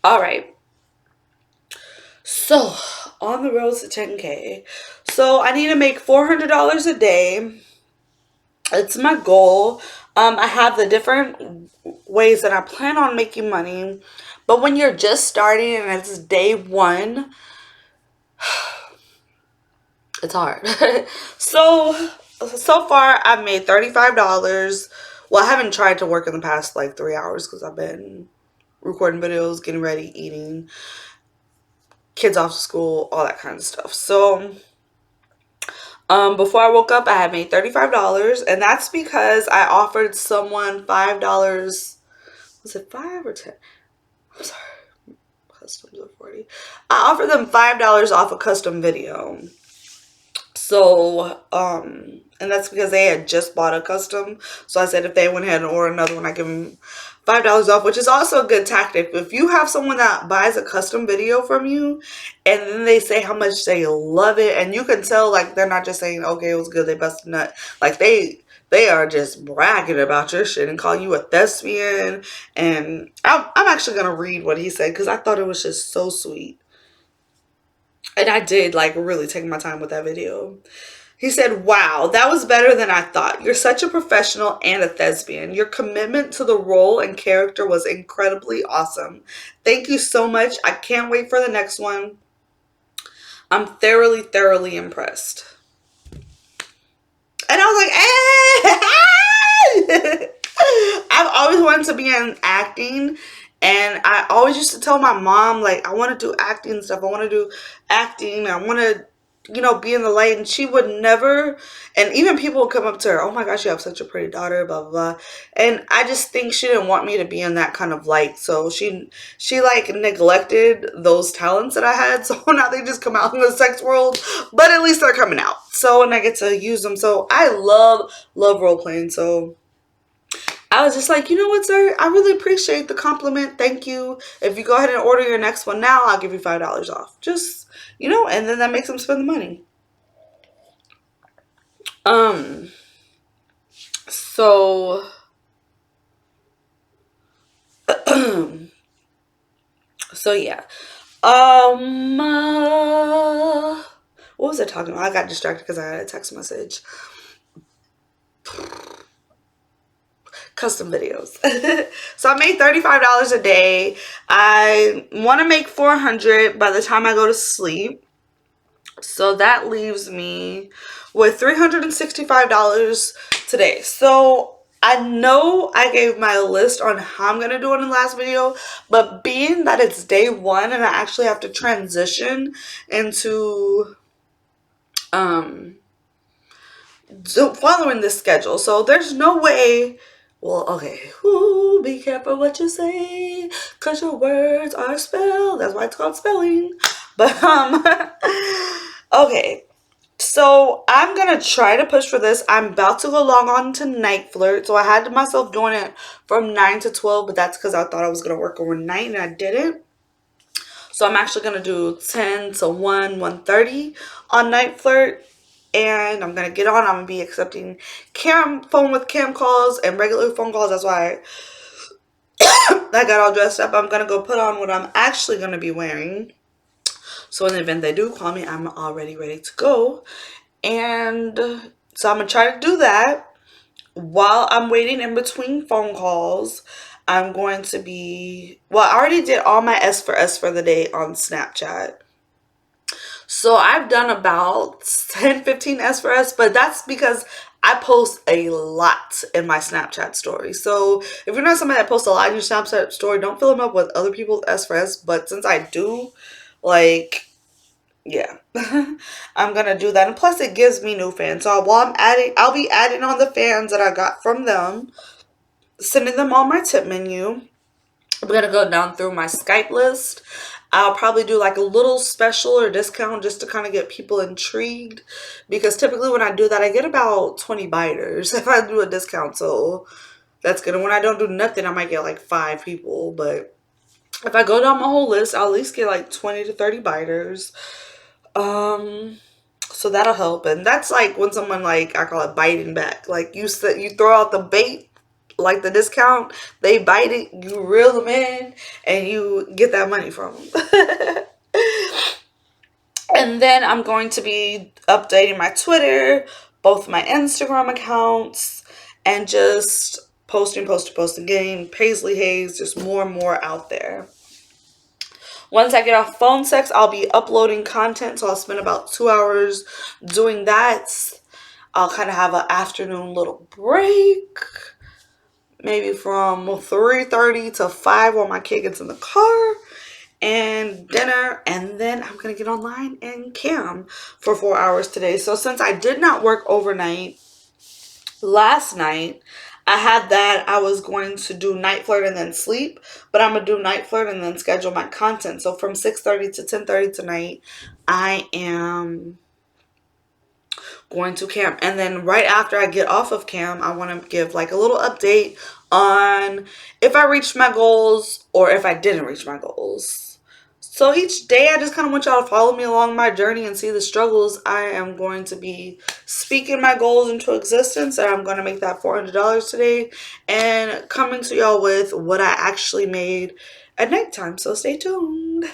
All right. So, on the road to 10K. So, I need to make $400 a day. It's my goal. I have the different ways that I plan on making money. But when you're just starting and it's day one, it's hard. So far I've made $35. Well, I haven't tried to work in the past like 3 hours because I've been recording videos, getting ready, eating, kids off to school, all that kind of stuff. So before I woke up, I had made $35, and that's because I offered someone $5. Was it 5 or 10? I'm sorry, customs are 40. I offered them $5 off a custom video. So, and that's because they had just bought a custom. So I said if they went ahead and order another one, I give them $5 off, which is also a good tactic. If you have someone that buys a custom video from you and then they say how much they love it, and you can tell like they're not just saying, okay, it was good, they busted a nut. Like they are just bragging about your shit and calling you a thespian. And I'm actually gonna read what he said because I thought it was just so sweet. And I did like really take my time with that video. He said, "Wow, that was better than I thought. You're such a professional and a thespian. Your commitment to the role and character was incredibly awesome. Thank you so much. I can't wait for the next one. I'm thoroughly, thoroughly impressed." And I was like, "Hey!" I've always wanted to be in acting. And I always used to tell my mom, like, I want to do acting stuff. I want to do acting. I want to, be in the light. And she would never, and even people would come up to her, oh my gosh, you have such a pretty daughter, blah, blah, blah. And I just think she didn't want me to be in that kind of light. So she like neglected those talents that I had. So now they just come out in the sex world, but at least they're coming out. So, and I get to use them. So I love role playing. So I was just like, you know what, sir? I really appreciate the compliment. Thank you. If you go ahead and order your next one now, I'll give you $5 off. Just, and then that makes them spend the money. Um, so, so yeah. What was I talking about? I got distracted because I had a text message. Custom videos. So I made $35 a day. I want to make 400 by the time I go to sleep. So that leaves me with $365 today. So I know I gave my list on how I'm going to do it in the last video, but being that it's day one and I actually have to transition into um following this schedule. So there's no way. Well, okay. Ooh, be careful what you say, cause your words are spelled. That's why it's called spelling. But okay. So I'm gonna try to push for this. I'm about to go log on to Night Flirt. So I had myself doing it from 9 to 12, but that's because I thought I was gonna work overnight and I didn't. So I'm actually gonna do 10 to 1:30 on Night Flirt. And I'm gonna get on. I'm gonna be accepting phone with cam calls and regular phone calls. That's why I got all dressed up. I'm gonna go put on what I'm actually gonna be wearing. So in the event they do call me, I'm already ready to go. And so I'm gonna try to do that while I'm waiting in between phone calls. I'm going to be, well, I already did all my S for the day on Snapchat. So I've done about 10, 15 S for S, but that's because I post a lot in my Snapchat story. So if you're not somebody that posts a lot in your Snapchat story, don't fill them up with other people's S for S. But since I do, like, yeah, I'm gonna do that. And plus, it gives me new fans. So while I'll be adding on the fans that I got from them, sending them on my tip menu. I'm gonna go down through my Skype list. I'll probably do like a little special or discount just to kind of get people intrigued, because typically when I do that, I get about 20 biters if I do a discount. So that's good. And when I don't do nothing, I might get like 5 people. But if I go down my whole list, I'll at least get like 20 to 30 biters. Um, so that'll help. And that's like when someone, like, I call it biting back. Like you said, you throw out the bait like the discount, they bite it, you reel them in, and you get that money from them. And then I'm going to be updating my Twitter, both my Instagram accounts, and just posting, getting Paisley Hayes just more and more out there. Once I get off phone sex, I'll be uploading content, so I'll spend about 2 hours doing that. I'll kind of have an afternoon little break, maybe from 3:30 to 5 while my kid gets in the car, and dinner, and then I'm gonna get online and cam for 4 hours today. So since I did not work overnight last night, I had that I was going to do night flirt and then sleep, but I'm gonna do night flirt and then schedule my content. So from 6:30 to 10:30 tonight, I am going to camp. And then right after I get off of camp, I want to give like a little update on if I reached my goals or if I didn't reach my goals. So each day, I just kind of want y'all to follow me along my journey and see the struggles. I am going to be speaking my goals into existence, and I'm going to make that $400 today and coming to y'all with what I actually made at nighttime. So stay tuned.